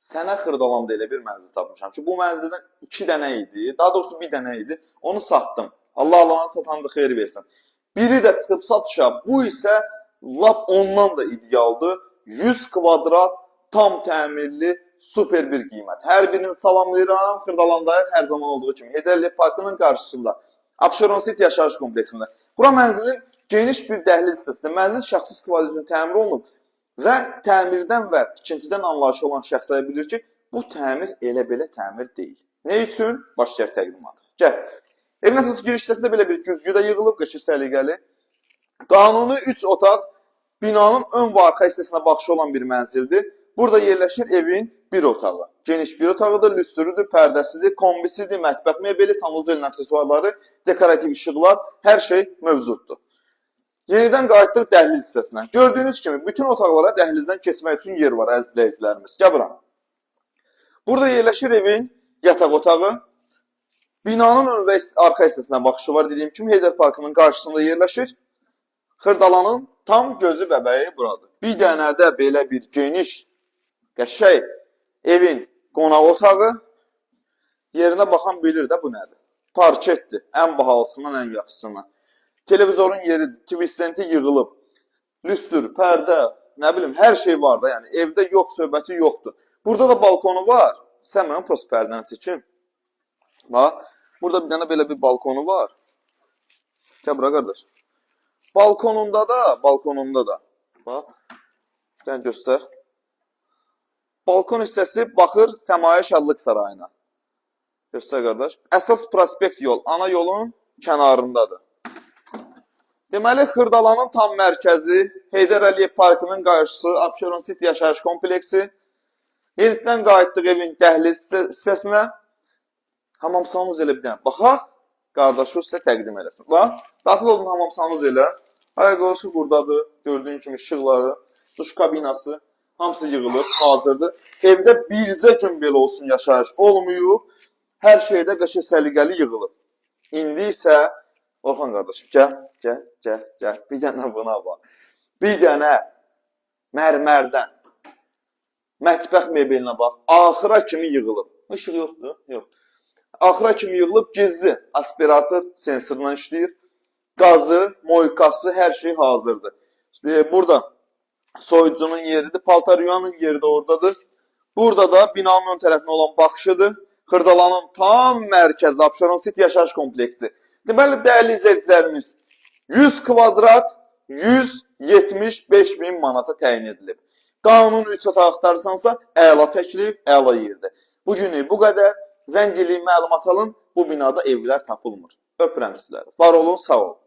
Sənə Xırdalanda elə bir mənzil tapmışam ki, bu mənzildən 2 dənə idi, daha doğrusu 1 dənə idi. Onu satdım. Allah Allah'ın satanı da xeyir versin. Biri də çıxıb satışa. Bu isə lap ondan da idealdır. 100 kvadrat, tam təmirli, super bir qiymət. Hər birini salamlayıram. Xırdalandayıq hər zaman olduğu kimi. Heydərli Parkının qarşısında. Abşeron City yaşayış kompleksində. Bura mənzilin geniş bir dəhliz hissəsində. Mənzil şəxsi istifadə üçün təmir olunub. Və təmirdən və tikintidən anlayışı olan şəxslər bilir ki, bu təmir elə-belə təmir deyil. Nə üçün? Başlayaq təqdimata. Gəl. Evin əsas girişlərində belə bir güzgüdə yığılıb, qəşəng səliqəli. Qanuni 3 otaq binanın ön və arxa hissəsinə baxışı olan bir mənzildir. Burada yerləşir evin bir otağı. Geniş bir otağıdır, lüstrüdür, pərdəsidir, kombisidir, mətbəx mebeli, sanuzelin aksesuarları, dekorativ işıqlar, hər şey mövcuddur. Yenidən qayıtdıq dəhliz hissəsinə. Gördüyünüz kimi bütün otaqlara dəhlizdən keçmək üçün yer var, əziz izləyicilərimiz. Gəl bura. Burada yerləşir evin yataq otağı. Binanın ön və arxa hissəsinə baxışı var. Dediyim kimi Heydər Parkının qarşısında yerləşir. Xırdalanın tam gözü bəbəyi buradır. Bir dənə də belə bir geniş, qəşəng evin qonaq otağı. Yerinə baxan bilir də bu nədir. Parketdir. Ən bahalısından ən yaxşısından. Televizorun yeri, tvistenti yığılıb, lüstür, pərdə, nə bilim, hər şey var da, yəni evdə yox, söhbəti yoxdur. Burada da balkonu var. Sən mənə prost pərdəni seçim. Bax, burada bir dənə belə bir balkonu var. Gəl bura, qardaş. Balkonunda da. Bax, gəl göstər. Balkon hissəsi baxır Səmaya Şadlıq Sarayına. Göstər, qardaş. Əsas prospekt yol, ana yolun kənarındadır. Deməli, Xırdalanın tam mərkəzi, Heydər Əliyev Parkının qarşısı, Abşeron City yaşayış kompleksi. Yenidən qayıtdıq evin dəhliz hissəsinə. Hamamsalımız elə bir dənə. Baxaq, qardaşı sizə təqdim eləsin. Bax, daxil olun hamamsalımız elə. Ayaqosu buradadır, gördüyün kimi işıqları, duş kabinası, hamısı yığılır, hazırdır. Evdə bircə gün belə olsun yaşayış olmuyub, hər şeydə qəşəng səliqəli yığılıb. İndi isə Orxan qardaşım, gəl. Bir dənə buna bax. Bir dənə mərmərdən mətbəx mebelinə bax. Axıra kimi yığılıb. Işıq yoxdur? Yox. Axıra kimi yığılıb, gizli aspirator sensorla işləyir. Qazı, moykası, hər şey hazırdır. Burada soyucunun yeridir, paltar yuyanın yeri də oradadır. Burada da binanın ön tərəfinə olan baxışıdır. Xırdalanın tam mərkəzi Abşeron City yaşayış kompleksi. Deməli, dəyərli izləyicilərimiz, 100 kvadrat 175 min manata təyin edilib. Qanun 3 otaq axtarırsansa, əla təklif, əla yerdir. Bugünü bu qədər. Zəng eləyin, məlumat alın, bu binada evlər tapılmır. Öpürəm sizləri. Var olun, sağ olun.